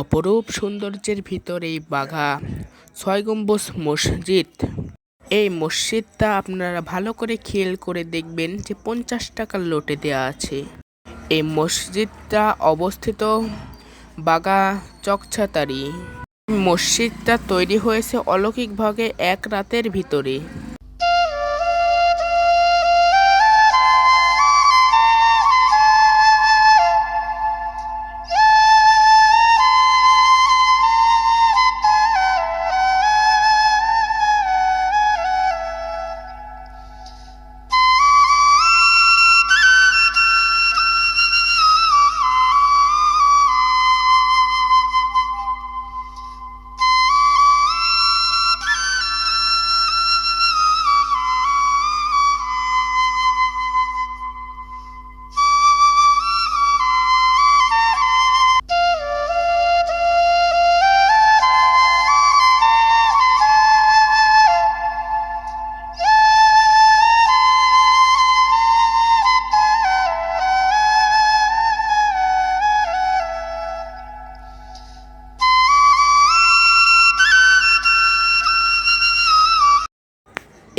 অপরূপ সৌন্দর্যের ভিতর এই বাঘা ৬ গম্বুজ মসজিদ। এই মসজিদটা আপনারা ভালো করে খেয়াল করে দেখবেন যে ৫০ টাকার নোটে দেওয়া আছে। এই মসজিদটা অবস্থিত বাঘা চকছাতারি। মসজিদটা তৈরি হয়েছে অলৌকিকভাবে এক রাতের ভিতরে।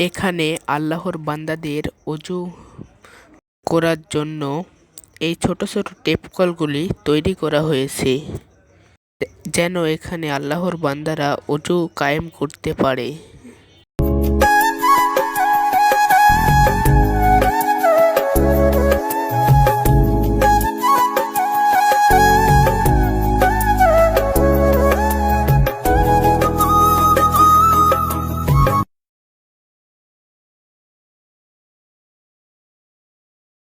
এখানে আল্লাহর বান্দাদের ওযু করার জন্য এই ছোট ছোট টেপকলগুলি তৈরি করা হয়েছে, যেন এখানে আল্লাহর বান্দারা ওযু কায়েম করতে পারে।